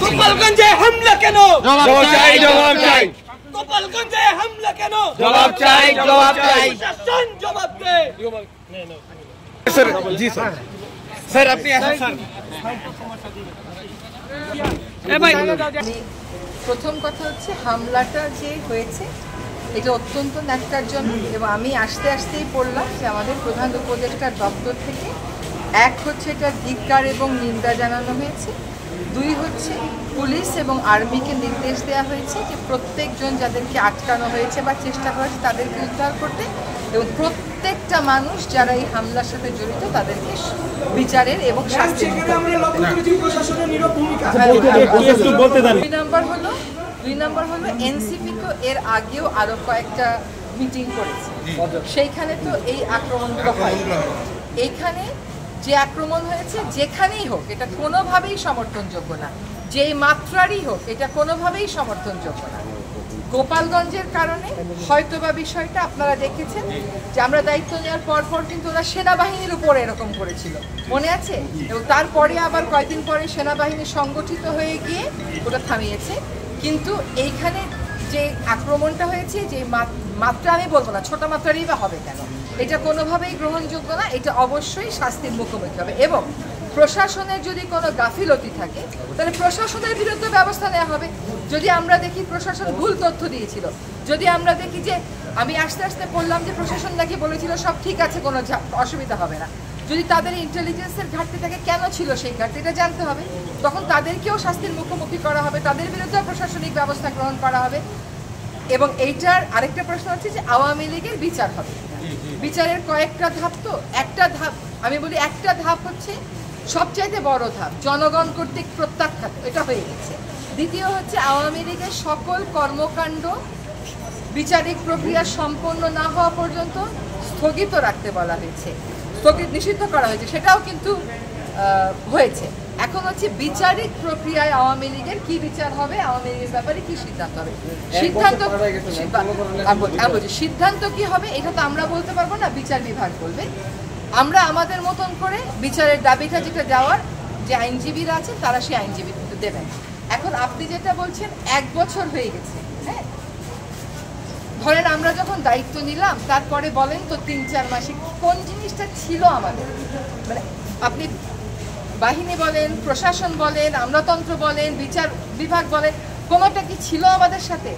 গোপালগঞ্জে হামলা কেন? জবাব চাই, জবাব চাই। গোপালগঞ্জে হামলা কেন? জবাব চাই, জবাব চাই। প্রশাসন জবাব দে। স্যার, জি স্যার। স্যার আপনি আসুন স্যার। প্রথম কথা হচ্ছে হামলাটা যে হয়েছে এটা অত্যন্ত ন্যাক্কারজনক এবং আমি আসতেই পড়লাম যে আমাদের প্রধান উপদেষ্টার দপ্তর থেকে এক হচ্ছে এটা ধিক্কার এবং নিন্দা জানানো হয়েছে, দুই হচ্ছে পুলিশ এবং আর্মিকে নির্দেশ দেওয়া হয়েছে যে প্রত্যেকজন যাদেরকে আটকানো হয়েছে বা চেষ্টা করা হয়েছে তাদেরকে উদ্ধার করতে এবং প্রত্যেকটা মানুষ যারা এই হামলার সাথে জড়িত তাদেরকে বিচারের এবং শাস্তির দুই নম্বর হলো এনসিপি তো এর আগেও আরো কয়েকটা মিটিং করেছে, সেইখানে তো এই আক্রমণটা হয়। এইখানে যে আক্রমণ হয়েছে যেখানেই হোক এটা কোনোভাবেই সমর্থনযোগ্য না, যেই মাত্রারই হোক এটা কোনোভাবেই সমর্থনযোগ্য না। গোপালগঞ্জের কারণে হয়তোবা বিষয়টা আপনারা দেখেছেন যে আমরা দায়িত্ব নেওয়ার পর কিন্তু ওরা সেনাবাহিনীর উপরে এরকম করেছিল, মনে আছে? এবং তারপরে আবার কয়েকদিন পরে সেনাবাহিনী সংগঠিত হয়ে গিয়ে ওটা থামিয়েছে। কিন্তু এইখানে যে আক্রমণটা হয়েছে যে মাত্রা আমি বলবো না, ছোট মাত্রারই বা হবে কেন, এটা কোনোভাবেই গ্রহণযোগ্য না, এটা অবশ্যই শাস্তির মুখোমুখি হবে। এবং প্রশাসনের যদি কোনো গাফিলতি থাকে তাহলে প্রশাসনের বিরুদ্ধে ব্যবস্থা নেওয়া হবে। যদি আমরা দেখি প্রশাসন ভুল তথ্য দিয়েছিল, যদি আমরা দেখি যে আমি আস্তে পড়লাম যে প্রশাসন নাকি বলেছিল সব ঠিক আছে কোনো অসুবিধা হবে না, যদি তাদের ইন্টেলিজেন্সের ঘাটতি থাকে কেন ছিল সেই ঘাটতি এটা জানতে হবে, তখন তাদেরকেও শাস্তির মুখোমুখি করা হবে, তাদের বিরুদ্ধেও প্রশাসনিক ব্যবস্থা গ্রহণ করা হবে। এবং এইটার আরেকটা প্রশ্ন হচ্ছে যে আওয়ামী লীগের বিচার হবে, বিচারের কয়েকটা ধাপ, তো একটা ধাপ আমি বলি একটা ধাপ হচ্ছে সবচাইতে বড় ধাপ জনগণ কর্তৃক প্রত্যাখ্যাত, এটা হয়ে গেছে। দ্বিতীয় হচ্ছে আওয়ামী লীগের সকল কর্মকাণ্ড বিচারিক প্রক্রিয়া সম্পন্ন না হওয়া পর্যন্ত স্থগিত রাখতে বলা হয়েছে, নিষিদ্ধ করা হয়েছে, সেটাও কিন্তু হয়েছে। এখন হচ্ছে বিচারিক প্রক্রিয়ায় আওয়ামী লীগের কি বিচার হবে, আওয়ামী লীগের ব্যাপারে কি সিদ্ধান্ত হবে, সিদ্ধান্ত কি হবে এটা তো আমরা বলতে পারবো না, বিচার বিভাগ বলবে। আমরা আমাদের মতন করে বিচারের দাবিটা যেটা দেওয়ার যে আইনজীবীরা আছে তারা সেই আইনজীবী দেবেন। এখন আপনি যেটা বলছেন 1 বছর হয়ে গেছে, হ্যাঁ ধরেন আমরা যখন দায়িত্ব নিলাম তারপরে বলেন তো 3-4 মাসে কোন জিনিসটা ছিল আমাদের, মানে আপনি বাহিনী বলেন, প্রশাসন বলেন, আমলাতন্ত্র বলেন, বিচার বিভাগ বলেন, কোনোটা কি ছিল আমাদের সাথে?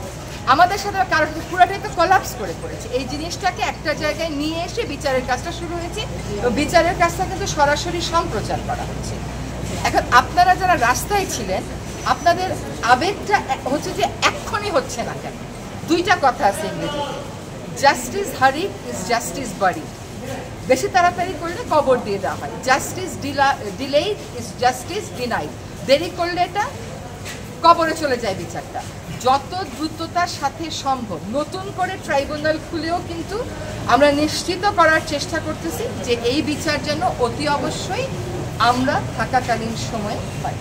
আমাদের সাথে কারণ পুরোটাই তো কলাপস করে পড়েছে। এই জিনিসটাকে একটা জায়গায় নিয়ে এসে বিচারের কাজটা শুরু হয়েছে এবং বিচারের কাজটা কিন্তু সরাসরি সম্প্রচার করা হচ্ছে। এখন আপনারা যারা রাস্তায় ছিলেন আপনাদের আবেগটা হচ্ছে যে এক্ষুনি হচ্ছে না কেন? দুইটা কথা আছে ইংরেজিতে, জাস্টিস হারিড ইজ জাস্টিস বারিড, বেশি তাড়াতাড়ি করলে কবর দিয়ে দেওয়া হয়, justice delayed is justice denied, দেরি করলে এটা কবরে চলে যায় বিচারটা। যত দ্রুততার সাথে সম্ভব নতুন করে ট্রাইব্যুনাল খুলেও কিন্তু আমরা নিশ্চিত করার চেষ্টা করতেছি যে এই বিচার যেন অতি অবশ্যই আমরা থাকাকালীন সময়ে পাই।